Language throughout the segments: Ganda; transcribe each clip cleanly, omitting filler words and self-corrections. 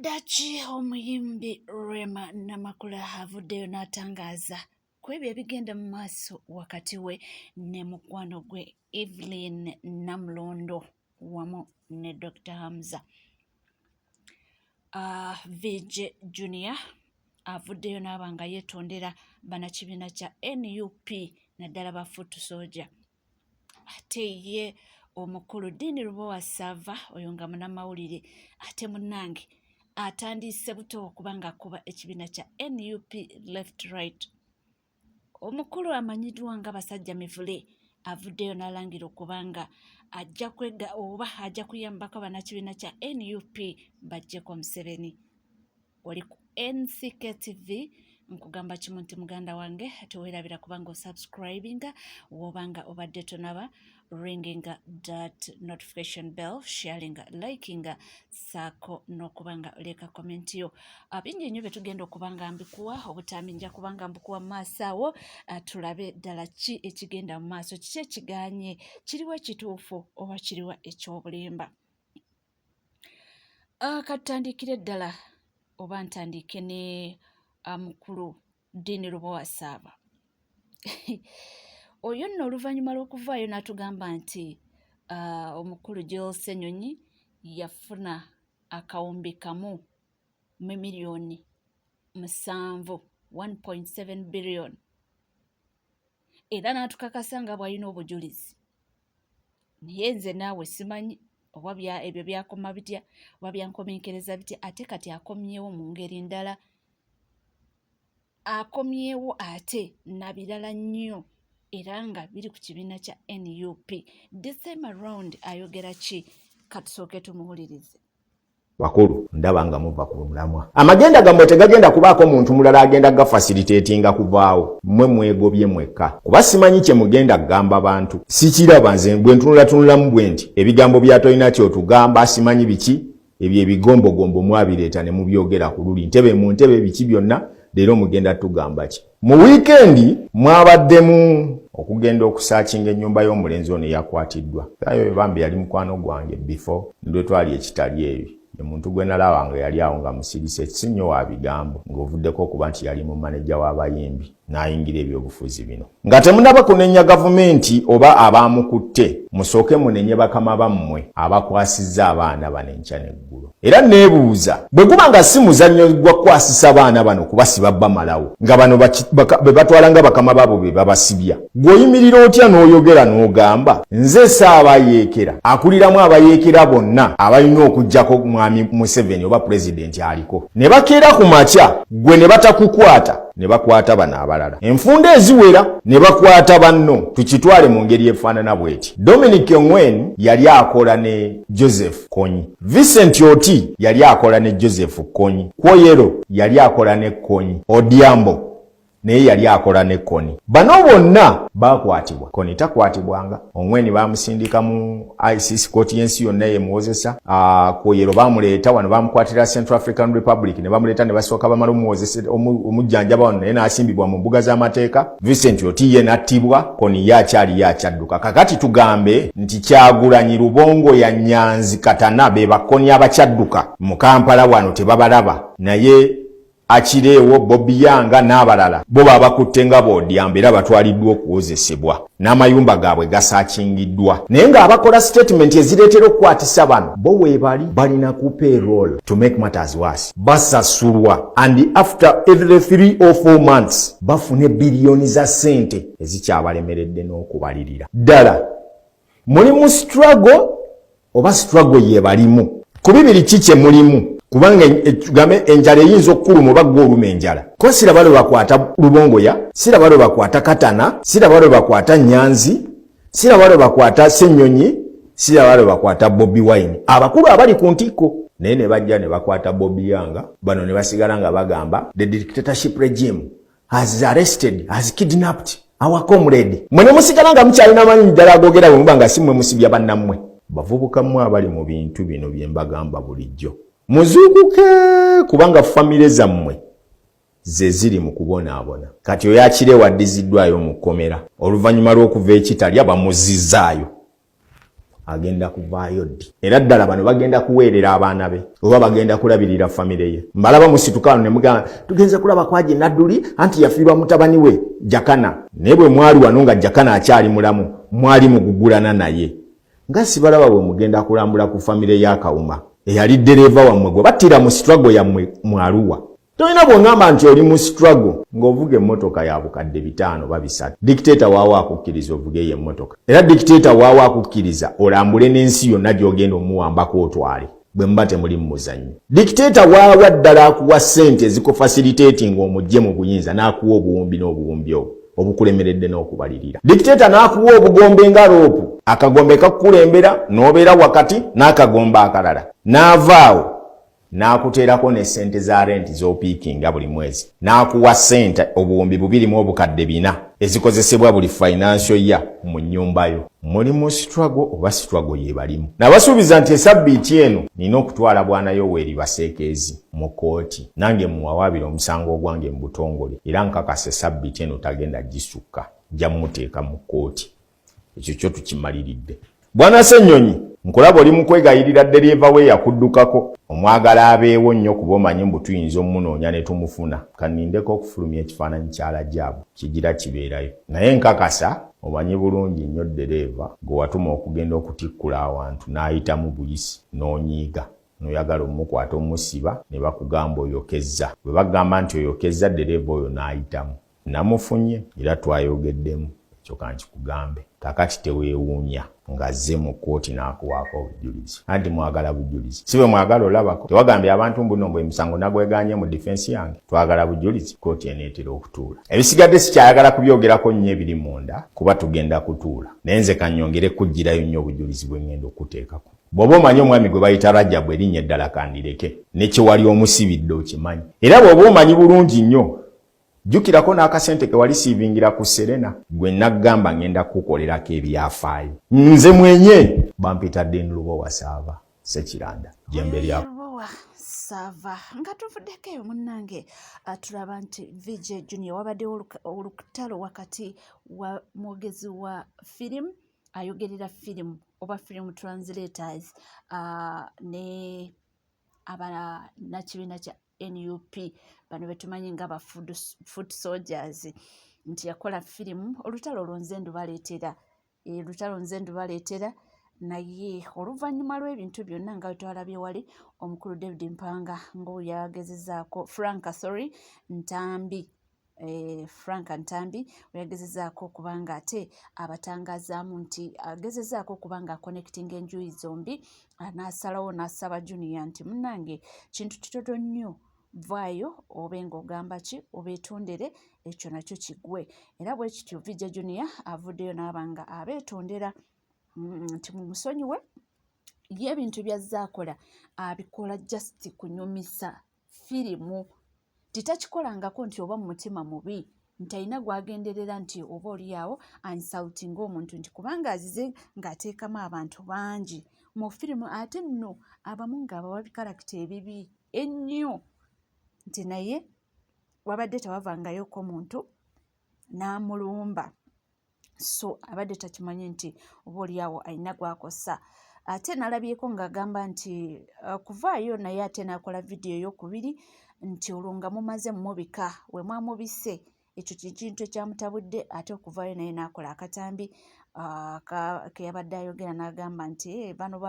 Dachi omuyimbi Rema Namakula avuddeyo n'atangaza ku ebyo ebigenda mu maaso wakati we ne mukwano gwe Evelyn Namulondo wamu ne Dr. Hamza. VJ Junior avuddeyo n'abanga yeetondera bannakibiina kya NUP naddala ba Futu Soja. Ate ye omukulu Dini Lubowa Sava oyo nga munnamawulire ate munnange atandise buto okubanga akuba ekibiina kya NUP left right. Omukulu amanyiddwa nga Basajja Mivule avuddeyo n'alangira okubanga ajja kwega oba ajja kuyambako bannakibiina kya NUP bajjeko Museveni. Oli ku NCK TV nkugamba kimu nti muganda wange teweerabira kubanga osubscribinga wobanga obadde tonaba ringing that notification bell, sharing, liking, saako n'okubanga oleka comment yo. Bingi nnyo bye tugenda okubanga mbikuwa obutambi nja kubanga mbikuwa mu maaso awo tulabe ddala ki ekigenda mu maaso, kiki ekiganye, kiriwa ekituufu oba kiriwa ekyobulimba. Katandikire ddala oba ntandike ne mukulu Dini Lubowa Sava. Oyo nno oluvannyuma lw'okuvaayo n'atugamba nti omukulu Joel Ssenyonyi yafuna akawumbi kamu mu miliyoni 7, 1.7 billion. Era n'atukakasa nga bw'alina obujulizi. Naye nze naawe simanyi oba ebyo byakoma bitya oba byankomenkereza bitya, ate kati akomyewo mu ngeri ndala. Akomyewo ate na birala nnyo era nga biri ku kibiina kya NUP. This time around ayogera ki? Katusooke tumuwulirize. Bakulu ndaba nga muva ku mulamwa. Amagenda gammwe tegagenda kubaako muntu mulala agenda gafacilitatinga kuvaawo. Mmwe mwegobye mwekka. Kuba simanyi kye mugenda kugamba abantu. Sikiraba nze bwe ntunulamu bwe nti ebigambo bya tolina kyotugamba simanyi biki ebyo ebigombogombo mwabireeta ne mubyogera ku luli ntebe mu ntebe biki byonna leero mugenda tugamba ki. Mu weekendi mwabaddemu okugenda okusaakinga ennyumba y'omulenzi ono yakwatiddwa. Ayo bambi yali mukwano gwange before ndwe twali ekitali ebi. Omuntu gwe nalaba nga yali awo nga musirise kisinyo wa bigambo ng'ovuddeko okuba nti yali mu maneja w'abayimbi n'ayingira ebyobufuzi bino. Nga temunaba kunenya gavumenti oba abamukutte musooke munenye bakama bammwe abakwasizza abaana bano enkya n'eggulo. Era neebuuza bwe guba nga si muzannyo gwa kwasisa abaana bano kuba si babba malawo nga bano be batwala nga bakama baabo be babasibya, gw'oyimirira otya n'oyogera n'ogamba nze saabayeekera akuliramu abayeekera bonna abalina okuggyako mwami Museveni oba pulezidenti aliko, ne bakeera ku makya gwe ne batakukwata ne bakwata bano abalala. Enfunda eziwera ne bakwata banno, tukitwale mu ngeri efaanana bw'eti. Dominic Ongwen yali akola ne Joseph Kony. Vincent Oti yali akola ne Joseph Kony. Kwoyero yali akola ne Kony. Odiambo naye yali akola ne Kony. Bano bonna bakwatibwa. Kony takwatibwanga. Ongwen bamusindika mu ICC court yensi yonna yemuwozesa. Kwoyero bamuleeta wano bamukwatira Central African Republic ne bamuleeta ne basooka bamala omuwozesa omujjanjaba wano naye n'asimbibwa mu mbuga z'amateeka. Vincent Oti ye n'attibwa. Kony yakyali yakyadduka. Kakati tugambe nti Kyagulanyi, Lubongo ya Nyanzi, Katana be Bakony abakyadduka mu Kampala wano tebabalaba, naye Akireewo, Bobby Yanga n'abalala bo babakutte nga Odiambo era batwaliddwa okuwozesebwa n'amayumba gaabwe gasaakingiddwa. Naye ng'abakola statement ezireetera okukwatisa bano bo weebali balina ku payroll. To make matters worse, basasulwa and after every 3 or 4 months bafune biliyoni za ssente ezikyabalemeredde n'okubalirira. Ddala muli mu struggle oba struggle ye balimu ku bibiri kikye mulimu kubanga game enjala eyinza okkuluma oba gw'oluma enjala. Ko siraba lwe bakwata Lubongo ya, siraba lwe bakwata Katana, siraba lwe bakwata Nyanzi, siraba lwe bakwata Ssenyonyi, siraba lwe bakwata Bobby Wine. Abakulu abali ku ntikko naye ne bajja ne bakwata Bobby Yanga, bano ne basigala nga bagamba the dictatorship regime has arrested, has kidnapped our comrade. Mwene musigala nga mukyalina manyi ddala agogera bwe muba nga si mmwe musibya bannammwe. Bavubuka mmwe abali mu bintu bino bye mbagamba bulijjo muzuukuke kubanga famire zammwe ze ziri mu kubonaabona. Kati oyo Akireewo addiziddwayo mu kkomera oluvannyuma lw'okuva ekitalya bamuzizzaayo. agenda kuvaayo ddi era ddala bano bagenda kuweerera abaana be oba bagenda kulabirira famire ye mbalaba musitukano ne mugamba tugenze kulaba kwaje Nadduli anti yafiirwa mutabani we Jakana naye bwe mwali wano nga Jakana akyali mulamu mwali mugugulana naye nga sibalaba bwe mugenda kulambula ku famire ya Kawuma eyali dereva wammwe gwe battira mu struggle yammwe mu Arua. Tolina bw'ongamba nti oli mu struggle ng'ovuga emmotoka ya bukadde 5 ba 3. Dictator waawo akukkiriza ovuge ye emmotoka. Era dictator waawo akukkiriza olambule n'ensi yonna gy'ogenda omuwambako otwale. Bwe mba temuli mu muzannyo. Dictator waawa ddala akuwa ssente ezikufacilitating omujje mu buyinza n'akuwa obuwumbi n'obuwumbi obwo obukulemeredde n'okubalirira. Dictator n'akuwa obugombe nga roopu. Akagombe kakukulembera n'obeera wakati n'akagombe akalala. N'avaawo n'akuteerako ne ssente za rent z'opiikinga buli mwezi n'akuwa ssente obuwumbi 2 mu obukadde 4 ezikozesebwa buli financial year mu nnyumba yo. Muli mu struggle oba struggle yeebalimu. Nabasuubiza nti esabbiiti eno nina okutwala bwana Yoweri Basekeezi mu kooti nange muwawaabira omusango ogwange mu butongole era nkakasa esabbiiti eno tagenda gisukka nja mmuteeka mu kooti. Ekyo kyo tukimaliridde. Bwana Ssennyonyi nkulaba oli mu kwegayirira dereva we yakuddukako omwagala abeewo nnyo kuba omanyi mbu tuyinza omunoonya ne tumufuna kanindeko okufulumya ekifaananyi kya Rajaabu kigira kibeerayo naye nkakasa omanyi bulungi nnyo dereva gwe watuma okugenda okutikkula awantu n'ayita mu buyisi n'onyiiga n'oyagala omukwata omusiba ne bakugamba oyokezza bwe bagamba nti oyokezza dereva oyo n'ayitamu namufunye era twayogeddemu ekyo kankikugambe kakati teweewuunya ngazze mu kooti n'akuwaako obujulizi anti mwagala bujulizi si bwe mwagala olabako tewagambye abantu mbuno bwe emisango nagweganye mu defense yange twagala bujulizi kooti eneetera okutuula ebisigadde sikyayagala kubyogerako nnyo ebiri munda kuba tugenda kutuula naye nze kannyongere kujjirayo nnyo obujulizi bwe ngenda okuteekako bw'oba omanyi omwami gwe bayita Rajjabu erinnya eddala kandireke ne kye wali omusibidde okimanyi era bw'oba omanyi bulungi nnyo jukirako n'akasente ke wali siivingira ku Serena gwe naggamba ngenda kukolerako ebyafaayo nze mwenye bampitadde Lubowa Saava Sekiranda jembe lyako Lubowa Saava nga tuvuddeko eyo munnange tulaba nti VJ Junior wabaddewo olukutalo wakati wa mwogezi wa firimu ayogerera firimu oba film translators ne abanakibiina kya NUP bano betumanyi nga ba foot soldiers nti yakola firimu olutalo lonzendu baleetera naye oluvannyuma lw'ebintu byonna nga twalabye wali omukulu David Mpanga ng'oyo yagezezaako Frank Ntambi yagezezaako okubanga ate abatangazaamu nti agezezaako okubanga connecting enjuyi zombi n'asalawo n'asaba Junior nti munnange kintu kitono nnyo vaayo obe ng'ogamba ki obeetondere ekyo nakyo kigwe era bwe kityo VJ Junior avuddeyo n'abanga abeetondera nti mumusonyiwe ye ebintu by'azzaakola abikola just kunyumisa firimu titakikolangako nti oba mu mutima mubi nti alina gwagenderera nti oba oli awo ansalting omuntu nti kubanga azize ng'ateekamu abantu bangi mu firimu ate nno abamu ng'abawa bikarakita ebibi ennyo nti naye wabadde tewavangayoko muntu n'amulumba so abadde takimanyi nti oba oli awo alina gwakosa ate nalabyeko ng'agamba nti kuvaayo naye ate n'akola vidiyo ey'okubiri nti olwo nga mumaze mumubika we mwamubise ekyo kintu ekyamutabudde ate okuvaayo naye n'akola akatambi ke yabadde ayogera n'agamba nti bano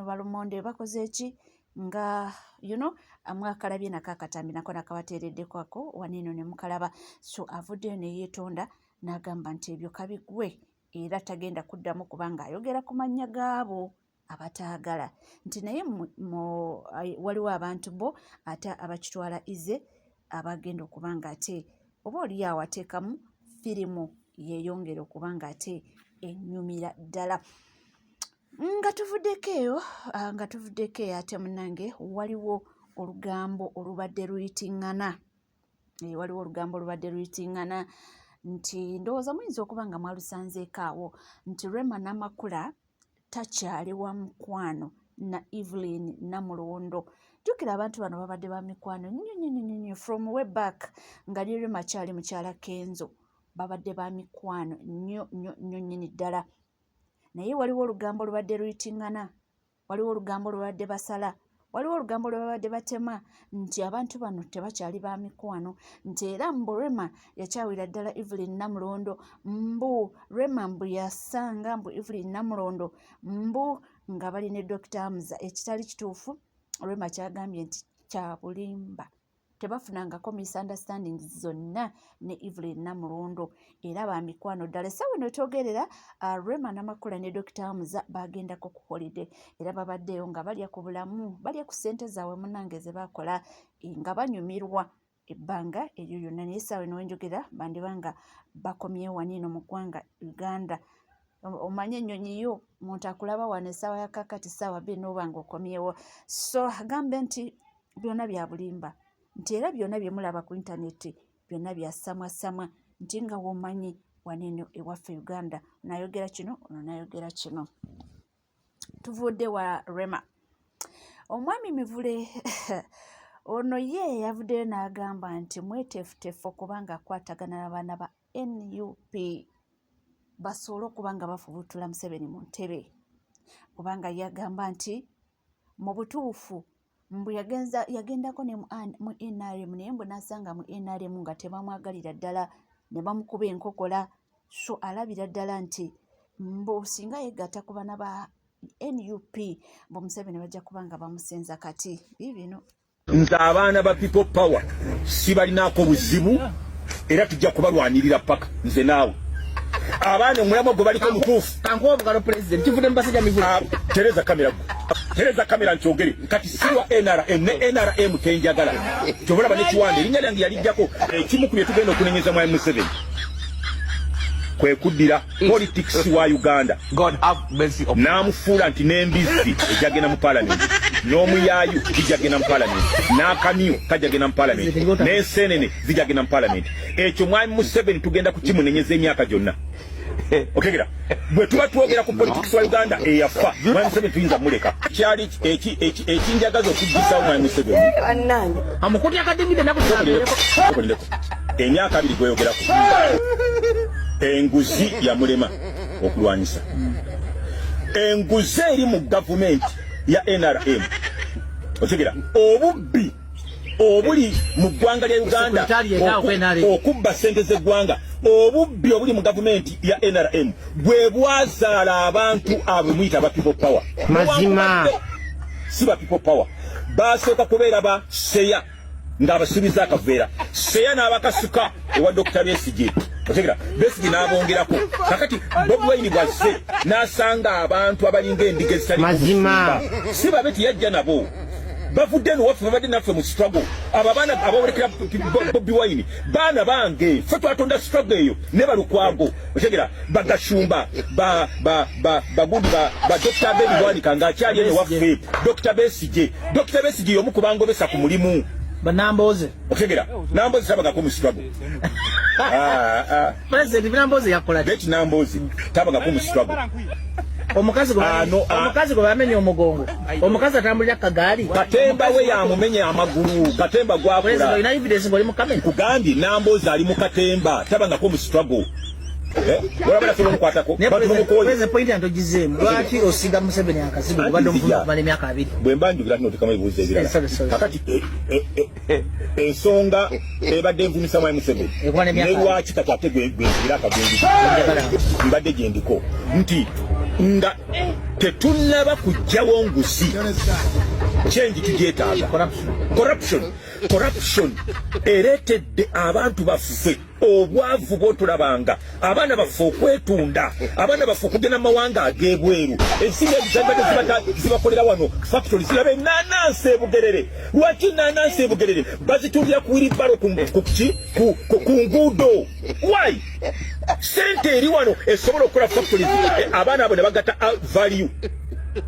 balumonde bakoze eki nga mwakalabye nako akatambi nako nakabateereddeko waniino ne mukalaba so avuddeyo ne yeetonda n'agamba nti ebyo kabigwe era tagenda kuddamu kubanga ayogera ku mannya gaabo abataagala nti naye waliwo abantu bo ate abakitwala ize abagenda okubanga ate oba oli awo ateekamu firimu yeeyongera okubanga ate ennyumira ddala nga tuvuddeko eyo ate munnange waliwo olugambo olubadde luyitiŋŋana nti ndowooza muyinza okuba nga mwalusanzeeko awo nti Rema Namakula takyali wa mukwano na Evelyn Namulondo jjukira abantu bano babadde ba mikwano nnyo from way back nga Rema kyali mukyala Kenzo babadde ba mikwano nnyo nnyini ddala naye waliwo olugambo lubadde luyitingana, waliwo olugambo lubadde basala, waliwo olugambo lwebabadde batema nti abantu bano tebakyali ba mikwano, nti era mbu Rema yakyawira ddala Evelyn Namulondo, mbu Rema mbu yasanga mbu Evelyn Namulondo mbu nga bali ne Dr. Hamza. Ekitali kituufu, Rema kyagambye nti kya bulimba, tebafunangako misunderstandings zonna ne Evelyn Namulondo era ba mikwano ddala. Essaawa eno twogerera Rema Namakula ne Dr. Hamza bagendako ku holiday era babaddeyo nga balya ku bulamu, balya ku ssente zaabwe munnange ze bakola nga banyumirwa ebbanga eryo lyonna. Naye essaawa eno wenjogera bandiba nga bakomyewo waniino mu ggwanga Uganda. Omanye ennyonyi yo omuntu akulaba wano essaawa ya kakati ssaawa bbiri n'oba nga okomyewo. So agambe nti byonna bya bulimba, nti era byonna bye mulaba ku intaneti byonna byasamwasamwa, nti nga womanyi waniino ewaffe Uganda nayogera kino ono nayogera kino. Tuvudde wa Rema. Omwami Mivule ono ye yavuddeyo n'agamba nti mweteefuteefu okubanga akwatagana n'abaana ba NUP basobole okuba nga bafubutula Museveni mu ntebe, kubanga yagamba nti mu butuufu mbu yagendako ne mu NRM naye mbu n'asanga mu NRM nga tebamwagalira ddala ne bamukuba enkokola. So alabira ddala nti mbu singa yegatta ku baana ba NUP mbu Museveni bajja kuba nga bamusenza kati bibino. Nze abaana ba People Power si balinaako buzibu era tujja kubalwanirira paka nze naawe. Abaana omulamu gwe baliko mutuufu. Kankuwa bugalo president kivude mbasajja Mivule. Tereza kamera nkyogere kati siwa NRM ne NRM kenjagala. Kyobulaba ne kiwande erinnya lyange yalijjako ekimu ku bye tugenda okunenyeza mu Museveni. Kwe kuddira politics wa Uganda. God have mercy upon namufuula nti n'embizzi ejagenda mu parliament, n'omuyaayu zijagenda mu parliament, n'akamyu kajagenda mu parliament, n'ensenene zijagenda mu parliament. Ekyo mwami Museveni tugenda kukimunenyeza emyaka gyonna. Okegera bwe tuba twogera ku politics wa Uganda eyafa mwami Museveni tuyinza muleka. Kyali ekinjagaza okuggisawo mwami Museveni amukuti akadingide nakusaleko emyaka abiri gweyogerako enguzi ya mulema okulwanyisa enguzi eri mu gavumenti ya NRM. Okegera obubbi obuli mu ggwanga lya Uganda okubba ssente z'eggwanga, obubbi obuli mu gavumenti ya NRM bwe bwazaala abantu abo muyita ba People Power. mazima si ba People Power basooka kubeera ba Seya ng'abasuubiza akaveera, Seya n'abakasuka ewa Dr. Besigye. Okegera Besigye n'abongerako kakati Bobi Wine bwazze n'asanga abantu abalinga endiga ezitali mazima si babe tiyajja nabo bavudde n'owaffe babadde naffe mu struggle. Abo abaana abawolekera Bobi Wine baana bange ffe twatonda struggle eyo ne balukwago. Okegera bagashumba bagundi ba Dr. Ben Bwanika ng'akyali eno waffe Dr. Besigye y'omu ku bangobesa ku mulimu banamboze. Okegera namboze tabagako mu struggle. President binamboze yakola beti namboze tabagako mu struggle. Omukazi gwe bamenye omugongo, omukazi atambulira kagaali Katemba we yamumenya amagulu, Katemba gwakula. Ina evidence ngoli mu kamera Kugambye namboze ali mu Katemba tabangako mu struggle. Wala solo mkwatako President point antogize lwaki osiga Museveni akazibu bado mvuma bale myaka 2 bwe mbanjugira no tekama ibuze ebirala kakati ensonga ebadde nvumisa mu Museveni ne lwaki kakate gwingira akagwengi mbadde gendiko nti nga tetunnaba kujjawo nguzi change tugyetaaga corruption ereetedde abantu baffe obwavu bw'otulabanga, abaana baffe okwetunda, abaana baffe okugenda mu mawanga ag'ebweru, ensimbi ezibadde zibakolera wano factory ziraba ennaanansi ebugerere. Lwaki ennaanansi ebugerere bazitundira ku wiribalo ku nguudo? Why? Sente eri wano esobola okukola factories, abaana abo ne bagatta value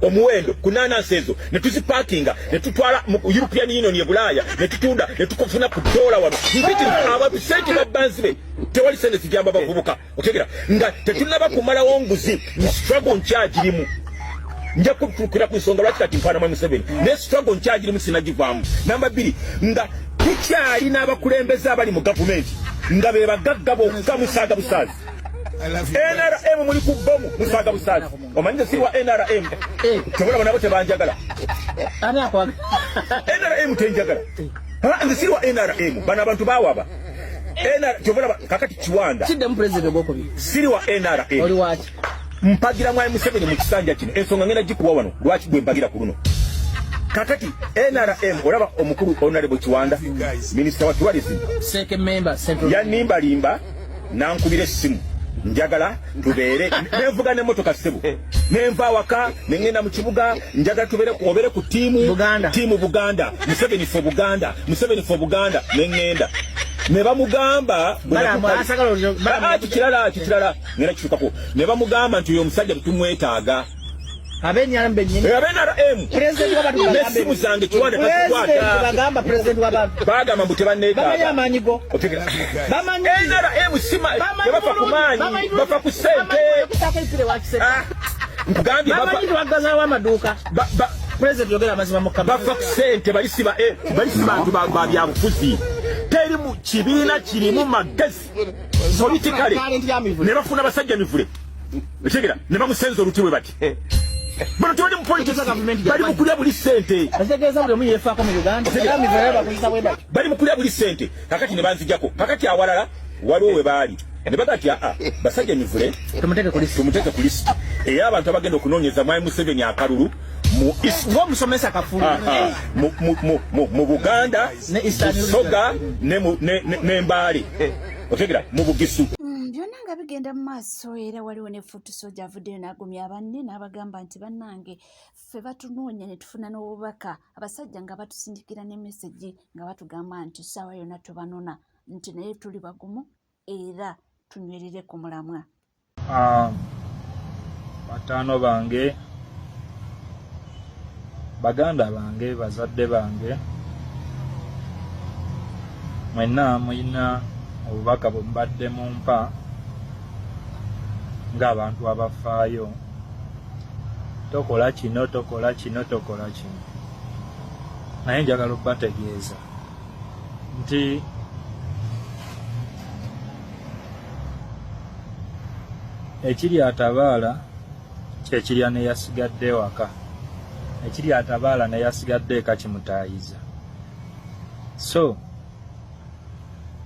omuwendo ku nanansi ezo ne tuzipakinga ne tutwala mu European Union ya Bulaaya ne tutunda ne tukufuna ku dola wano mpiti abantu sente babbanzibe tewali sente zijamba bavubuka. Okegera nga tetunaba kumala wonguzi ni struggle nkyagirimu nja kutukira ku nsonga lwaki kati mpana mu Museveni ne struggle nkyagirimu sinagivaamu. Namba 2 nga tukyali n'abakulembeze abali mu government nga be bagagga bokka musaaga busaazi NRM muli ku bomu musaga busaga omanyize si wa NRM kyobola bana bote banjagala ani akwa NRM tenjagala nze si wa NRM bana abantu bawaba kyobola kakati Kiwanda kidde mu president bokobi siri wa NRM oli wachi mpagira mwaye Museveni mu kisanja kino ensonga ngena gikuwa wano lwaki gwe mpagira ku luno kakati NRM olaba omukulu Honorable Kiwanda Minister wa Tourism second member central ya nimba limba nankubira essimu njagala tubeere nevuga ne motoka ssebo nenva waka nengenda mu kibuga njagala tubeere obere ku tiimu Buganda Museveni for Buganda nengenda ne bamugamba kirala ngera kifukako ne bamugamba nti uyo omusajja tumwetaaga abenyambe nyine NRM president wabatu mesimu zange Kiwanda takwata bagamba president wabatu bagamba mbutebaneka bamanya amanyigo bamanya NRM sima bafa kumanyi bafa ku sente ngambye bamanyi twagaza wa maduka president yogera mazima mukaba bafa ku sente balisiba bantu ba byabufuzi teri mu kibiina kirimu magezi politikale ne bafuna basajja mivule ekigera ne bamusenza olutiwe bati bano tewali mu politics bali mu kulya buli sente ategeza buli omu yefaako mu Uganda era mivule bakozesa bwe bati bali mu kulya buli sente kakati ne banzijako kakati awalala waliwo we baali ne bagati basajja mivule tumuteke ku list era abantu abagenda okunoonyeza Mwai Museveni akalulu mu East ng'omusomesa kafulu mu Buganda ne Soga ne Mbale otegera mu Bugisu byonna nga bigenda mu maaso era waliwo ne Foot Soldier avuddeyo n'agumya banne n'abagamba nti bannange ffe batunoonya ne tufuna n'obubaka abasajja nga batusindikira ne mesegi nga batugamba nti ssaawa yonna tubanona nti naye tuli bagumu era tunywerere ku mulamwa bataano bange baganda bange bazadde bange mwenna muyina obubaka bwe mbadde mumpa ng'abantu abafaayo tokola kino naye njagala okubategeeza nti ekiri atabaala kyekirya neyasigadde waka ekiri atabaala neyasigadde eka kimutaayiza so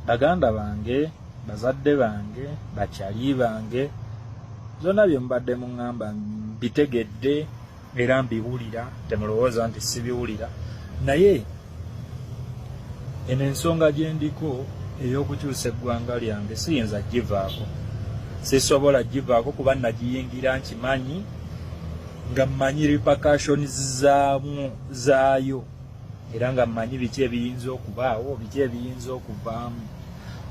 baganda bange bazadde bange bakyali bange zonna bye mbadde muŋŋamba mbitegedde era mbiwulira temulowooza nti sibiwulira naye eno ensonga gye ndiko ey'okukyusa eggwanga lyange siyinza givaako sisobola givaako kuba nagiyingira nkimanyi nga mmanyi repercussions zaayo era nga mmanyi biki ebiyinza okubaawo biki ebiyinza okuvaamu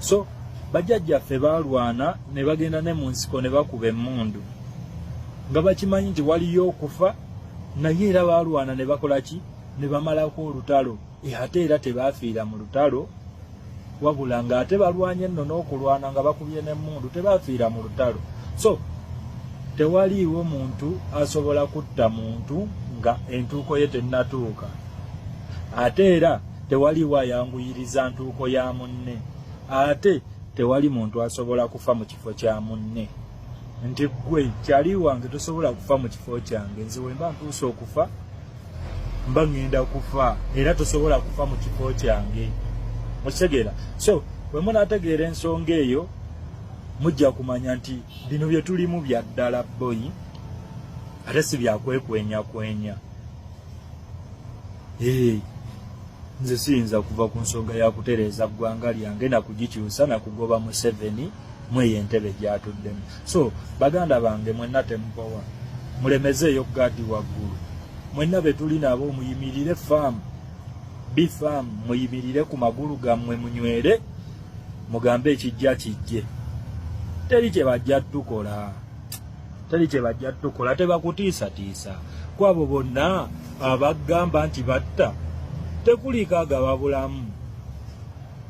so bajjajjaffe baalwana ne bagenda ne mu nsiko ne bakuba emmundu nga bakimanyi nti waliyo okufa naye era baalwana ne bakola ki ne bamalako olutalo ate era tebaafiira mu lutalo wabula ng'ate balwanye nno n'okulwana nga bakubye n'emmundu tebaafiira mu lutalo so tewaliiwo muntu asobola kutta muntu nga entuuko ye tennatuuka ate era tewaliiwo ayanguyiriza ntuuko ya munne ate tewali muntu asobola kufa mu kifo kya munne nti gwe kyali wange tosobola kufa mu kifo kyange nze we mba ntuuse okufa mba ŋŋenda kufa era tosobola kufa mu kifo kyange mukitegeera so bwe munaategeera ensonga eyo mujja kumanya nti bino bye tulimu bya ddala boyi ate si byakwekwenyakwenya nze siyinza kuva ku nsonga ya kutereeza ggwanga lyange nakugikyusa nakugoba Museveni mweyo entebe gyatuddemu so baganda bange mwenna temupowa mulemezeeyo gaadi waggulu mwenna be tuli nabo muyimirire faamu bifaamu muyimirire ku magulu gammwe munywere mugambe ekijja kijje teri kye bajja tukola tebakutiisatiisa kwabo bonna abagamba nti batta tekuliko agaba bulamu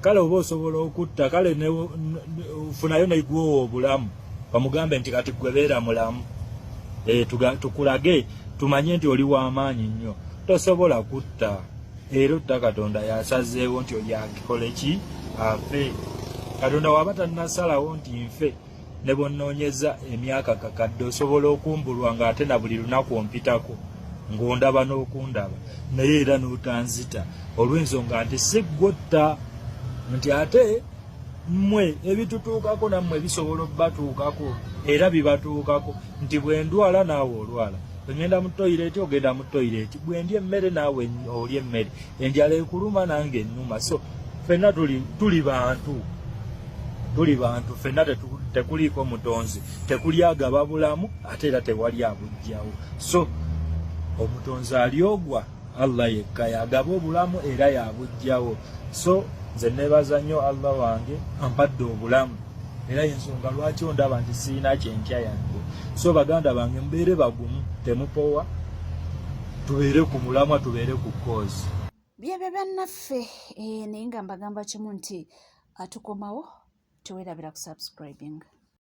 kale oba osobola okutta kale funayo neigwowo obulamu bamugambe nti kati gwe beera mulamu tukulage tumanye nti oli w'amaanyi nnyo tosobola kutta era otta Katonda yasazeewo nti oli akikole ki afe Katonda waba tannasalawo nti nfe ne bw'onnoonyeza emyaka kakadde osobola okumbulwa ng'ate na buli lunaku ompitako ng'ondaba n'okundaba naye era n'otanzita olw'ensonga nti siggotta nti ate mmwe ebitutuukako nammwe bisobola obbatuukako era bibatuukako nti bwe ndwala naawe olwala ngenda mu toilet ogenda mu toilet bwe ndya emmere naawe olya emmere enjala ekuluma nange ennuma so ffenna tuli bantu ffenna tekuliiko mutonzi tekuli agaba bulamu ate era tewali abujjawo so omutonzi aliogwa Allah yekka yagaba obulamu era yabujjawo so nze neebaza nnyo Allah wange ampadde obulamu era yensonga lwaki ondaba nti siina kyenkya yadde so baganda bange mbeere bagumu temupowa tubeere ku mulamwa tubeere ku koozi byebyo bannaffe naye nga mbagamba kimu nti atukomawo teweerabira ku subscribing